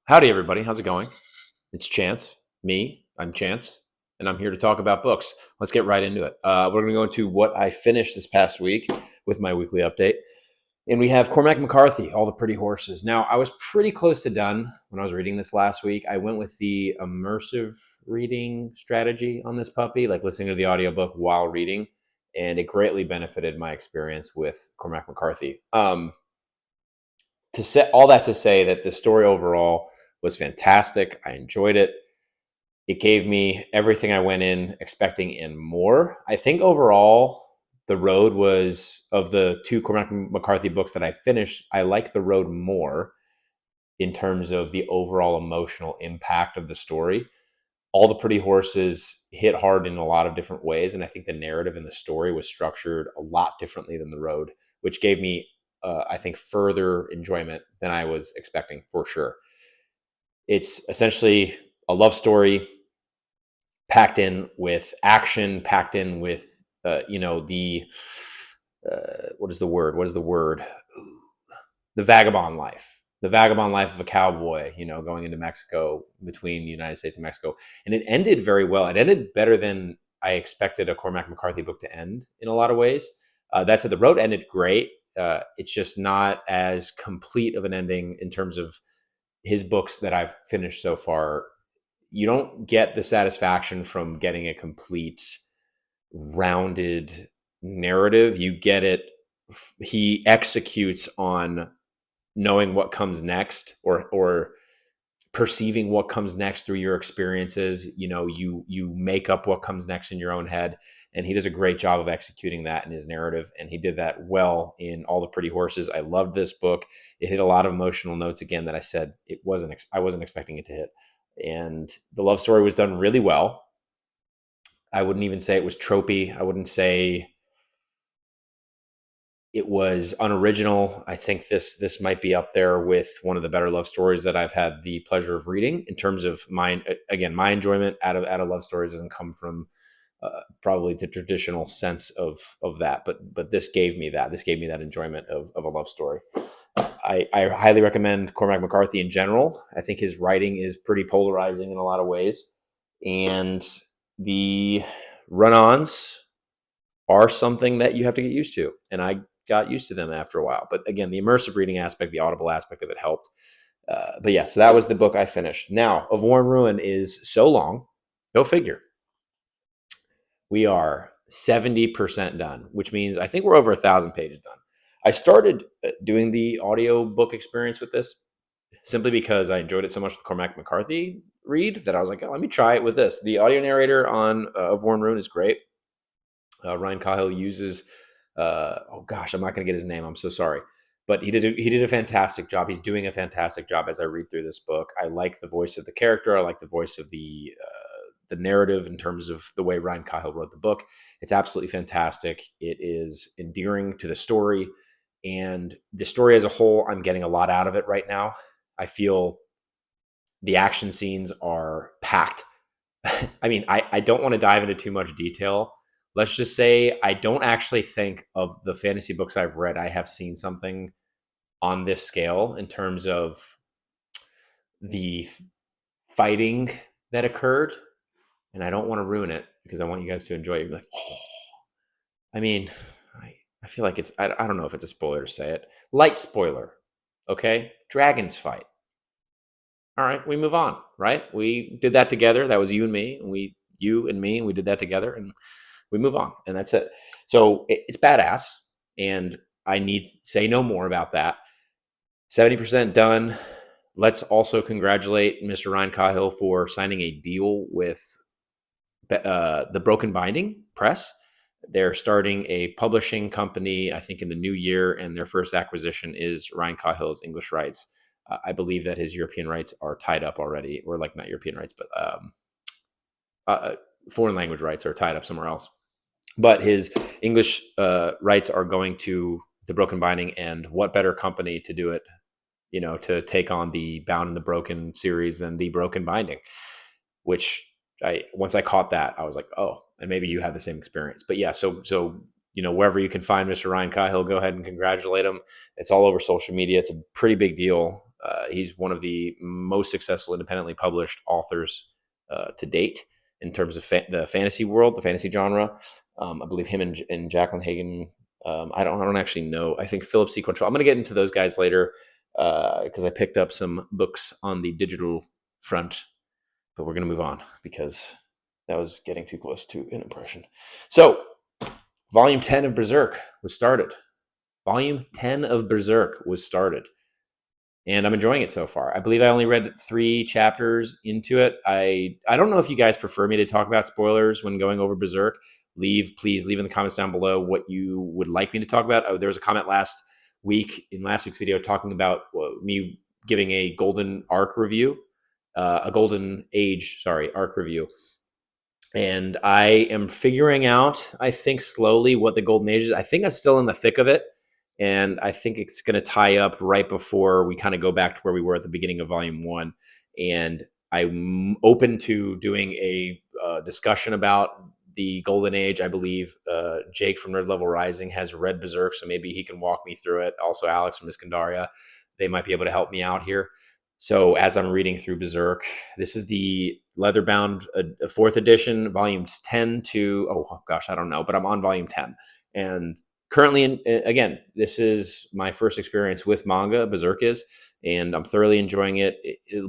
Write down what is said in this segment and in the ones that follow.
Howdy, everybody. How's it going? It's Chance. I'm Chance, and I'm here to talk about books. Let's get right into it. We're going to go into what I finished this past week with my weekly update. And we have Cormac McCarthy, All the Pretty Horses. Now, I was pretty close to done when I was reading this last week. I went with the immersive reading strategy on this puppy, like listening to the audiobook while reading, and it greatly benefited my experience with Cormac McCarthy. To say all that to say that the story overall was fantastic. I enjoyed it. It gave me everything I went in expecting and more. I think overall, The Road was, of the two Cormac McCarthy books that I finished, I like The Road more in terms of the overall emotional impact of the story. All the Pretty Horses hit hard in a lot of different ways, and I think the narrative in the story was structured a lot differently than The Road, which gave me, I think, further enjoyment than I was expecting for sure. It's essentially a love story packed in with action, packed in with, what is the word? The vagabond life. The vagabond life of a cowboy, going into Mexico, between the United States and Mexico. And it ended very well. It ended better than I expected a Cormac McCarthy book to end in a lot of ways. That said, The Road ended great. It's just not as complete of an ending in terms of his books that I've finished so far. You don't get the satisfaction from getting a complete, rounded narrative. You get it. He executes on knowing what comes next, or perceiving what comes next through your experiences. You make up what comes next in your own head, and he does a great job of executing that in his narrative, and he did that well in All the Pretty Horses. I loved this book. It hit a lot of emotional notes again that I said I wasn't expecting it to hit, and the love story was done really well. I wouldn't even say it was tropey. I wouldn't say it was unoriginal. I think this might be up there with one of the better love stories that I've had the pleasure of reading. In terms of my enjoyment out of love stories doesn't come from probably the traditional sense of that, but this gave me that. This gave me that enjoyment of a love story. I highly recommend Cormac McCarthy in general. I think his writing is pretty polarizing in a lot of ways, and the run-ons are something that you have to get used to, and I got used to them after a while. But again, the immersive reading aspect, the audible aspect of it helped. But yeah, so that was the book I finished. Now, Of War and Ruin is so long. Go figure. We are 70% done, which means I think we're over 1,000 pages done. I started doing the audio book experience with this simply because I enjoyed it so much with Cormac McCarthy read that I was like, let me try it with this. The audio narrator on Of War and Ruin is great. Ryan Cahill uses, I'm not going to get his name. I'm so sorry. But he did a fantastic job. He's doing a fantastic job as I read through this book. I like the voice of the character. I like the voice of the narrative in terms of the way Ryan Cahill wrote the book. It's absolutely fantastic. It is endearing to the story. And the story as a whole, I'm getting a lot out of it right now. I feel the action scenes are packed. I mean, I don't want to dive into too much detail. Let's just say I don't actually think of the fantasy books I've read, I have seen something on this scale in terms of the fighting that occurred. And I don't want to ruin it because I want you guys to enjoy it. You're like, I mean, I feel like I don't know if it's a spoiler to say it. Light spoiler. Okay. Dragons fight. All right. We move on, right? We did that together. That was you and me. You and me, and we did that together, and we move on, and that's it. So it's badass, and I need say no more about that. 70% done. Let's also congratulate Mr. Ryan Cahill for signing a deal with the Broken Binding Press. They're starting a publishing company, I think, in the new year, and their first acquisition is Ryan Cahill's English rights. I believe that his European rights are tied up already, or like not European rights, but foreign language rights are tied up somewhere else. But his English rights are going to the Broken Binding, and what better company to do it, to take on the Bound and the Broken series than the Broken Binding, which once I caught that, I was like, oh, and maybe you have the same experience. But yeah, so wherever you can find Mr. Ryan Cahill, go ahead and congratulate him. It's all over social media. It's a pretty big deal. He's one of the most successful independently published authors to date in terms of the fantasy world, the fantasy genre. I believe him and Jacqueline Hagan. I don't actually know. I think Philip C. Quantrill. I'm going to get into those guys later because I picked up some books on the digital front, but we're going to move on because that was getting too close to an impression. So, Volume 10 of Berserk was started. Volume 10 of Berserk was started. And I'm enjoying it so far. I believe I only read 3 chapters into it. I don't know if you guys prefer me to talk about spoilers when going over Berserk. Please leave in the comments down below what you would like me to talk about. There was a comment last week's video talking about me giving a Golden Arc review, a Golden Age, arc review. And I am figuring out, I think slowly, what the Golden Age is. I think I'm still in the thick of it. And I think it's going to tie up right before we kind of go back to where we were at the beginning of Volume 1. And I'm open to doing a discussion about the Golden Age. I believe Jake from Nerd Level Rising has read Berserk, so maybe he can walk me through it. Also, Alex from Iskandaria, they might be able to help me out here. So as I'm reading through Berserk, this is the leather-bound 4th edition, volumes 10 to, oh gosh, I don't know, but I'm on volume 10. And currently, again, this is my first experience with manga, Berserk is, and I'm thoroughly enjoying it.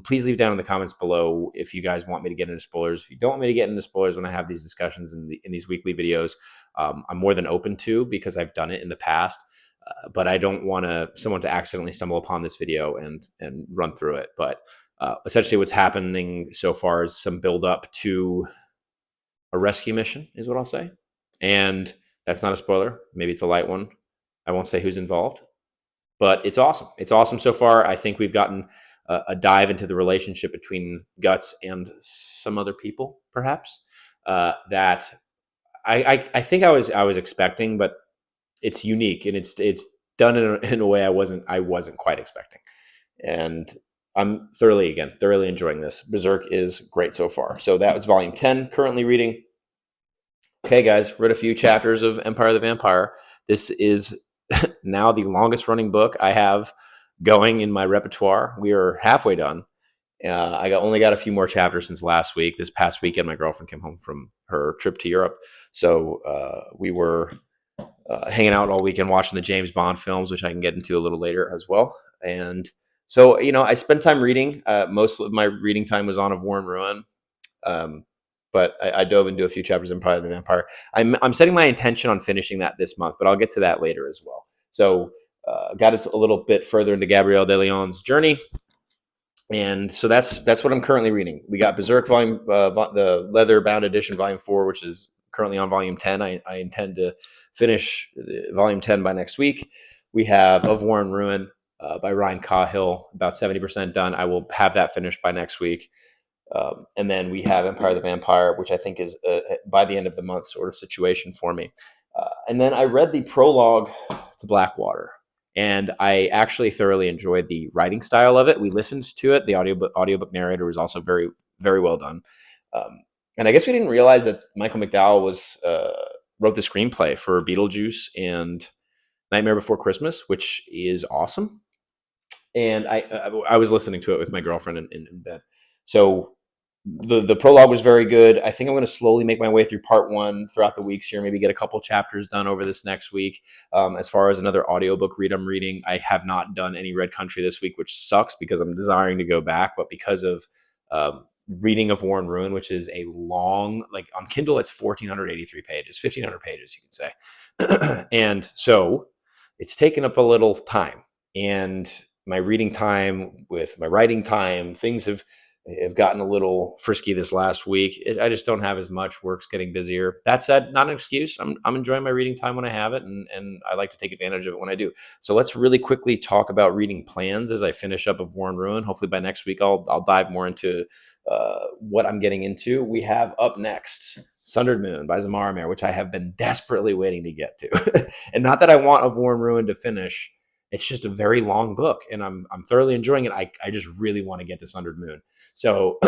Please leave down in the comments below if you guys want me to get into spoilers. If you don't want me to get into spoilers when I have these discussions in these weekly videos, I'm more than open to, because I've done it in the past. But I don't want someone to accidentally stumble upon this video and run through it. But essentially what's happening so far is some build up to a rescue mission is what I'll say. And that's not a spoiler. Maybe it's a light one. I won't say who's involved, but it's awesome. It's awesome so far. I think we've gotten a dive into the relationship between Guts and some other people, perhaps, that I think I was expecting, but it's unique and it's done in a way I wasn't quite expecting. And I'm thoroughly enjoying this. Berserk is great so far. So that was volume 10, currently reading. Okay, guys, read a few chapters of Empire of the Vampire. This is now the longest running book I have going in my repertoire. We are halfway done. I only got a few more chapters since last week. This past weekend, my girlfriend came home from her trip to Europe. So we were hanging out all weekend watching the James Bond films, which I can get into a little later as well. And so, I spent time reading. Most of my reading time was on Of War and Ruin. But I dove into a few chapters in Empire of the Vampire. I'm setting my intention on finishing that this month, but I'll get to that later as well. So got us a little bit further into Gabrielle de Leon's journey. And so that's what I'm currently reading. We got Berserk the leather-bound edition, volume 4, which is currently on volume 10. I intend to finish volume 10 by next week. We have Of War and Ruin by Ryan Cahill, about 70% done. I will have that finished by next week. And then we have Empire of the Vampire, which I think is by the end of the month sort of situation for me. And then I read the prologue to Blackwater, and I actually thoroughly enjoyed the writing style of it. We listened to it. The audiobook narrator was also very, very well done. And I guess we didn't realize that Michael McDowell wrote the screenplay for Beetlejuice and Nightmare Before Christmas, which is awesome. And I was listening to it with my girlfriend in bed. So the prologue was very good. I think I'm going to slowly make my way through part 1 throughout the weeks here, maybe get a couple chapters done over this next week. As far as another audiobook read I'm reading, I have not done any Red Country this week, which sucks because I'm desiring to go back. But because of reading Of War and Ruin, which is a long, like on Kindle, it's 1,483 pages, 1,500 pages, you can say. And so it's taken up a little time. And my reading time with my writing time, things have gotten a little frisky this last week. I just don't have as much. Work's getting busier. That said, not an excuse. I'm enjoying my reading time when I have it, and I like to take advantage of it when I do. So let's really quickly talk about reading plans as I finish up Of War and Ruin. Hopefully by next week, I'll dive more into what I'm getting into. We have up next Sundered Moon by Zamara Mayer, which I have been desperately waiting to get to. And not that I want Of War and Ruin to finish. It's just a very long book, and I'm thoroughly enjoying it. I just really want to get to Sundered Moon. So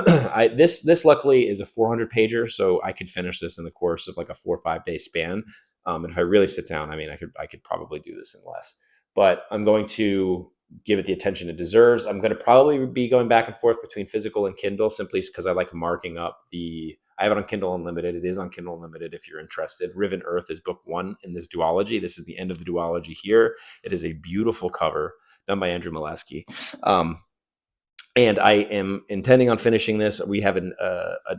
this luckily is a 400 pager, so I could finish this in the course of like a 4 or 5 day span. And if I really sit down, I mean, I could probably do this in less. But I'm going to give it the attention it deserves. I'm going to probably be going back and forth between physical and Kindle, simply because I like marking up I have it on Kindle Unlimited. It is on Kindle Unlimited if you're interested. Riven Earth is book 1 in this duology. This is the end of the duology here. It is a beautiful cover done by Andrew Molesky. And I am intending on finishing this. We have an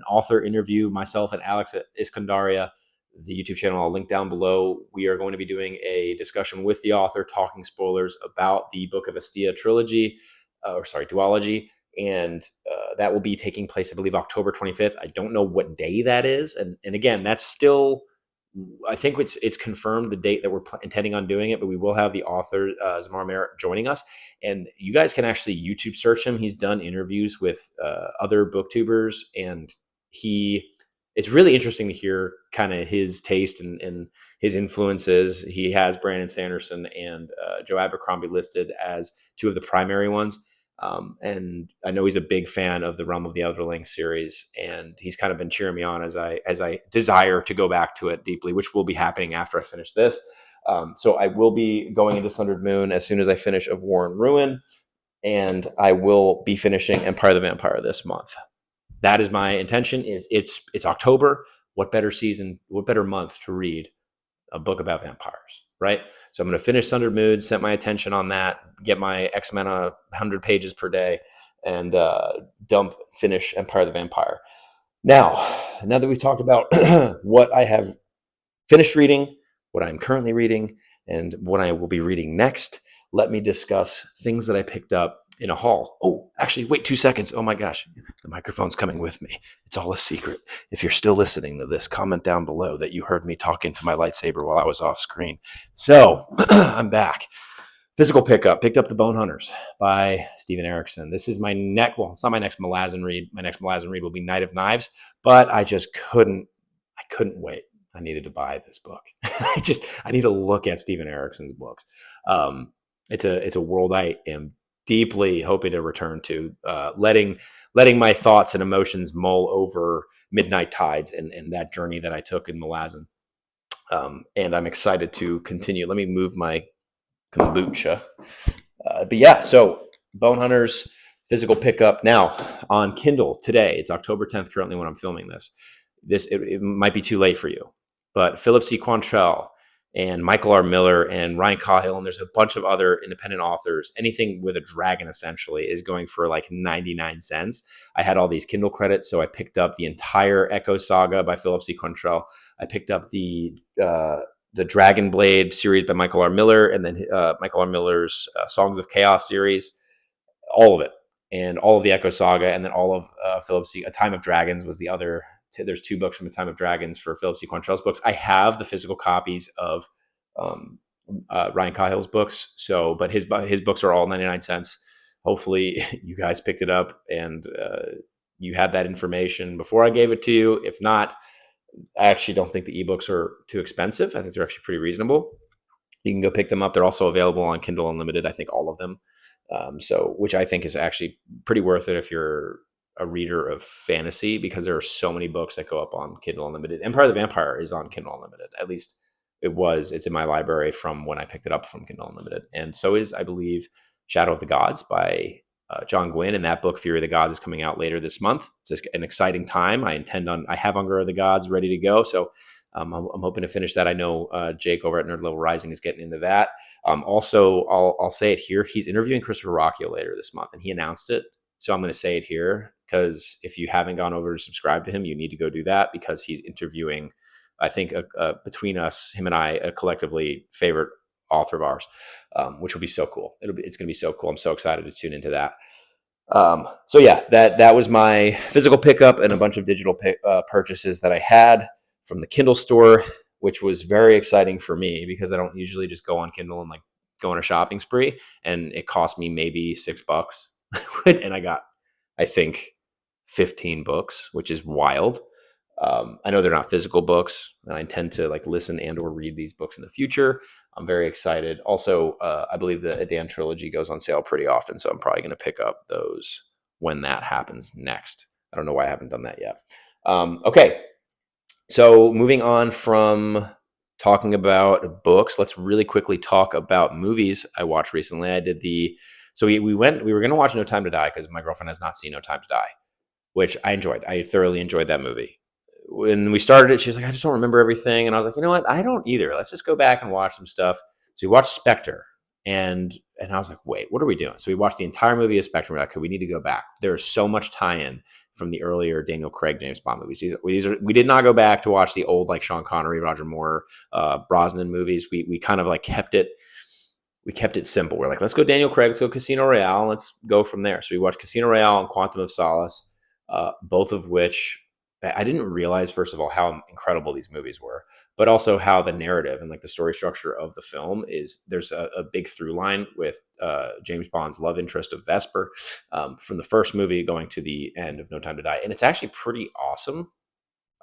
author interview, myself and Alex Iskandaria, the YouTube channel I'll link down below. We are going to be doing a discussion with the author, talking spoilers about the Book of Estia duology. And that will be taking place, I believe, October 25th. I don't know what day that is. And again, that's still, I think it's confirmed the date that we're intending on doing it, but we will have the author, Zamar Merritt, joining us. And you guys can actually YouTube search him. He's done interviews with other booktubers, and it's really interesting to hear kind of his taste and his influences. He has Brandon Sanderson and Joe Abercrombie listed as 2 of the primary ones. And I know he's a big fan of the Realm of the Elderling series, and he's kind of been cheering me on as I desire to go back to it deeply, which will be happening after I finish this. So I will be going into Sundered Moon as soon as I finish Of War and Ruin, and I will be finishing Empire of the Vampire this month. That is my intention. It's October. What better month to read a book about vampires, right? So I'm going to finish Sundered Moon, set my attention on that, get my X amount of 100 pages per day, and finish Empire of the Vampire. Now that we've talked about what I have finished reading, what I'm currently reading, and what I will be reading next, let me discuss things that I picked up in a haul. Oh, actually, wait 2 seconds. Oh my gosh, the microphone's coming with me. It's all a secret. If you're still listening to this, comment down below that you heard me talking to my lightsaber while I was off screen. So I'm back. Physical pickup. Picked up The Bone Hunters by Steven Erikson. This is my it's not my next Malazan read. My next Malazan read will be Night of Knives, but I just couldn't wait. I needed to buy this book. I need to look at Steven Erikson's books. It's a world I am deeply hoping to return to, letting my thoughts and emotions mull over Midnight Tides and that journey that I took in Malazan. And I'm excited to continue. Let me move my kombucha. But yeah, so Bone Hunters physical pickup now on Kindle today. It's October 10th currently when I'm filming this. It might be too late for you, but Philip C. Quantrell and Michael R. Miller and Ryan Cahill, and there's a bunch of other independent authors. Anything with a dragon, essentially, is going for like 99 cents. I had all these Kindle credits, so I picked up the entire Echo Saga by Philip C. Quantrell. I picked up the Dragon Blade series by Michael R. Miller, and then Michael R. Miller's Songs of Chaos series, all of it, and all of the Echo Saga, and then all of Philip C. A Time of Dragons was the other. There's 2 books from A Time of Dragons for Philip C. Quantrell's books. I have the physical copies of Ryan Cahill's books. But his books are all 99 cents. Hopefully you guys picked it up and you had that information before I gave it to you. If not, I actually don't think the ebooks are too expensive. I think they're actually pretty reasonable. You can go pick them up. They're also available on Kindle Unlimited. I think all of them. Which I think is actually pretty worth it if you're a reader of fantasy, because there are so many books that go up on Kindle Unlimited. Empire of the Vampire is on Kindle Unlimited. At least it's in my library from when I picked it up from Kindle Unlimited. And so is, I believe, Shadow of the Gods by John Gwynne. And that book, Fury of the Gods, is coming out later this month. It's just an exciting time. I have Hunger of the Gods ready to go. So I'm hoping to finish that. I know Jake over at Nerd Level Rising is getting into that. Also, I'll say it here. He's interviewing Christopher Ruocchio later this month, and he announced it. So I'm going to say it here, because if you haven't gone over to subscribe to him, you need to go do that, because he's interviewing, I think, between us, him and I, a collectively favorite author of ours, which will be so cool. It's going to be so cool. I'm so excited to tune into that. So yeah, that was my physical pickup and a bunch of digital purchases that I had from the Kindle store, which was very exciting for me, because I don't usually just go on Kindle and like go on a shopping spree, and it cost me maybe $6. And I got, I think, 15 books, which is wild. I know they're not physical books, and I intend to like listen and or read these books in the future. I'm very excited. Also, I believe the Adan trilogy goes on sale pretty often, so I'm probably going to pick up those when that happens next. I don't know why I haven't done that yet. Okay, so moving on from talking about books, let's really quickly talk about movies I watched recently. I did the So we were going to watch No Time to Die because my girlfriend has not seen No Time to Die, which I enjoyed. I thoroughly enjoyed that movie. When we started it, she was like, I just don't remember everything. And I was like, you know what? I don't either. Let's just go back and watch some stuff. So we watched Spectre. And I was like, wait, what are we doing? So we watched the entire movie of Spectre. We're like, okay, we need to go back. There's so much tie-in from the earlier Daniel Craig James Bond movies. We did not go back to watch the old like Sean Connery, Roger Moore, Brosnan movies. We kind of like kept it simple. We're like, let's go Daniel Craig, let's go Casino Royale, and let's go from there. So we watched Casino Royale and Quantum of Solace, both of which I didn't realize, first of all, how incredible these movies were, but also how the narrative and like the story structure of the film is. There's a big through line with James Bond's love interest of Vesper from the first movie going to the end of No Time to Die. And it's actually pretty awesome.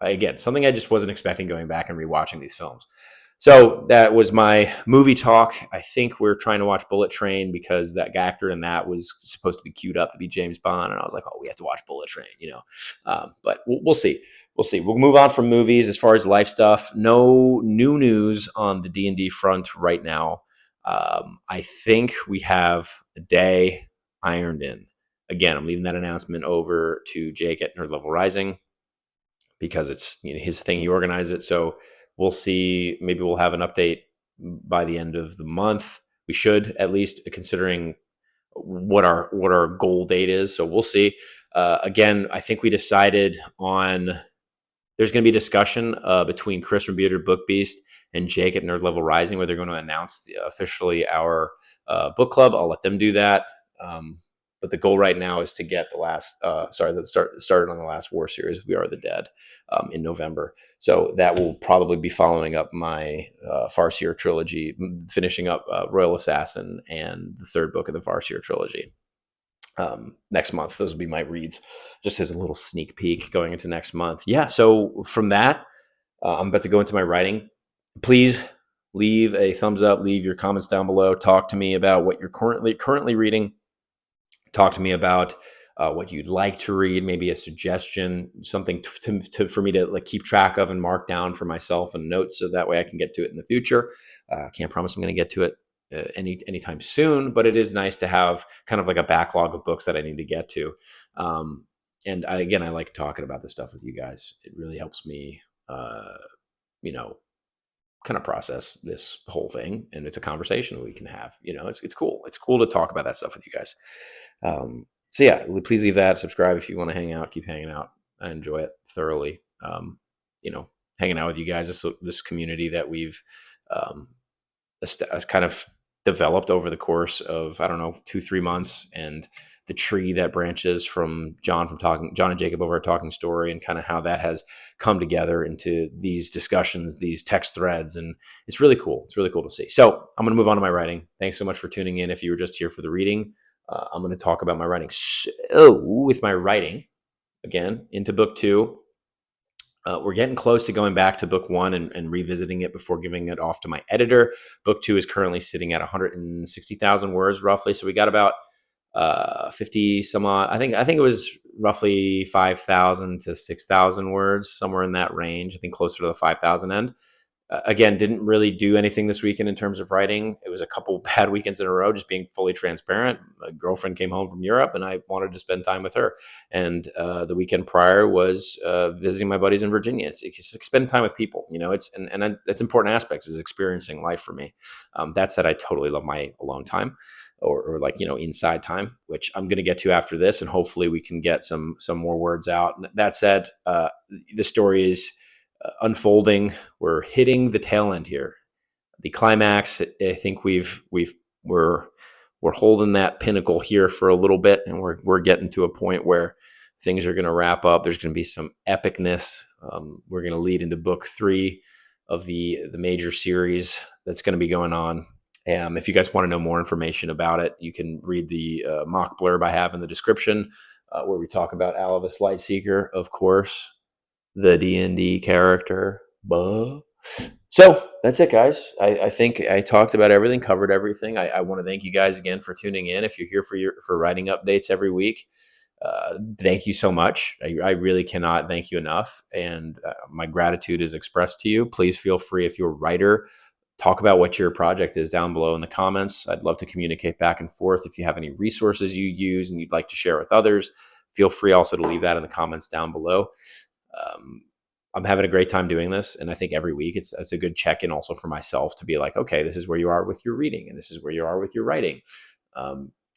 Again, something I just wasn't expecting going back and rewatching these films. So that was my movie talk. I think we're trying to watch Bullet Train because that actor in that was supposed to be queued up to be James Bond. And I was like, oh, we have to watch Bullet Train, but we'll see. We'll see. We'll move on from movies. As far as life stuff, no new news on the D&D front right now. I think we have a day ironed in. Again, I'm leaving that announcement over to Jake at Nerd Level Rising because it's his thing. He organized it. So we'll see. Maybe we'll have an update by the end of the month. We should, at least, considering what our goal date is. So we'll see. Again, I think we decided on there's going to be discussion between Chris from Bearded Book Beast and Jake at Nerd Level Rising, where they're going to announce officially our book club. I'll let them do that. But the goal right now is to get started on the last War series, We Are the Dead, in November. So that will probably be following up my Farseer trilogy, finishing up Royal Assassin and the third book of the Farseer trilogy next month. Those will be my reads, just as a little sneak peek going into next month. Yeah, so from that, I'm about to go into my writing. Please leave a thumbs up, leave your comments down below. Talk to me about what you're currently reading. Talk to me about what you'd like to read, maybe a suggestion, something for me to like keep track of and mark down for myself and notes, so that way I can get to it in the future. Can't promise I'm going to get to it anytime soon, but it is nice to have kind of like a backlog of books that I need to get to. And I like talking about this stuff with you guys. It really helps me, kind of process this whole thing, and it's a conversation we can have. It's cool. It's cool to talk about that stuff with you guys. So yeah, please leave that. Subscribe if you want to hang out. Keep hanging out. I enjoy it thoroughly. Hanging out with you guys. This community that we've kind of developed over the course of 2-3 months, and the tree that branches from John and Jacob over at Talking Story, and kind of how that has come together into these discussions, these text threads, and it's really cool. It's really cool to see. So I'm going to move on to my writing. Thanks so much for tuning in. If you were just here for the reading, I'm going to talk about my writing. So with my writing, again, into book 2, we're getting close to going back to book 1 and revisiting it before giving it off to my editor. Book 2 is currently sitting at 160,000 words roughly. So we got about 50 some odd. I think it was roughly 5,000 to 6,000 words, somewhere in that range. I think closer to the 5,000 end. Again, didn't really do anything this weekend in terms of writing. It was a couple bad weekends in a row, just being fully transparent. My girlfriend came home from Europe and I wanted to spend time with her. And the weekend prior was visiting my buddies in Virginia. It's spend time with people, that's important aspects, is experiencing life for me. That said, I totally love my alone time or inside time, which I'm going to get to after this. And hopefully we can get some more words out. That said, the story is unfolding. We're hitting the tail end here. The climax, I think we're holding that pinnacle here for a little bit, and we're getting to a point where things are going to wrap up. There's going to be some epicness. We're going to lead into book 3 of the major series that's going to be going on. If you guys want to know more information about it, you can read the mock blurb I have in the description, where we talk about Alavis Lightseeker, of course, the D&D character. So that's it, guys. I think I talked about everything, covered everything. I want to thank you guys again for tuning in. If you're here for writing updates every week, thank you so much. I really cannot thank you enough. And my gratitude is expressed to you. Please feel free, if you're a writer, talk about what your project is down below in the comments. I'd love to communicate back and forth. If you have any resources you use and you'd like to share with others, feel free also to leave that in the comments down below. I'm having a great time doing this. And I think every week it's a good check-in also for myself to be like, okay, this is where you are with your reading and this is where you are with your writing.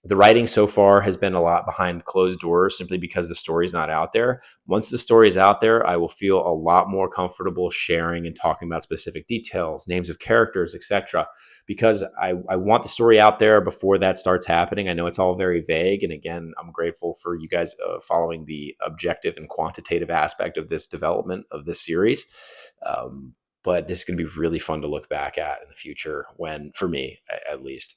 The writing so far has been a lot behind closed doors simply because the story's not out there. Once the story is out there, I will feel a lot more comfortable sharing and talking about specific details, names of characters, etc. Because I want the story out there before that starts happening. I know it's all very vague. And again, I'm grateful for you guys following the objective and quantitative aspect of this development of this series. But this is going to be really fun to look back at in the future when, for me at least,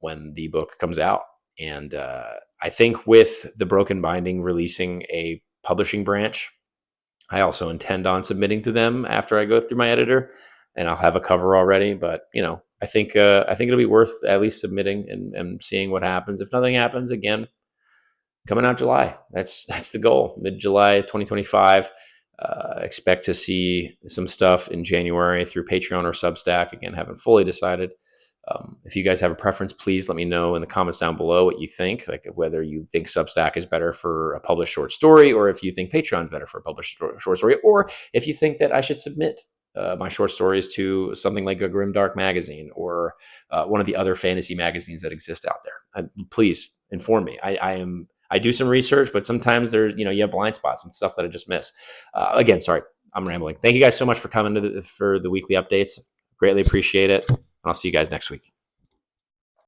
when the book comes out. And I think with the Broken Binding releasing a publishing branch, I also intend on submitting to them after I go through my editor, and I'll have a cover already. But, I think it'll be worth at least submitting and seeing what happens. If nothing happens, again, coming out July. That's the goal. Mid-July 2025. Expect to see some stuff in January through Patreon or Substack. Again, haven't fully decided. If you guys have a preference, please let me know in the comments down below what you think, like whether you think Substack is better for a published short story, or if you think Patreon is better for a published short story, or if you think that I should submit my short stories to something like a Grimdark magazine or one of the other fantasy magazines that exist out there. Please inform me. I do some research, but sometimes there's, you have blind spots and stuff that I just miss. Again, sorry, I'm rambling. Thank you guys so much for coming for the weekly updates. Greatly appreciate it. And I'll see you guys next week.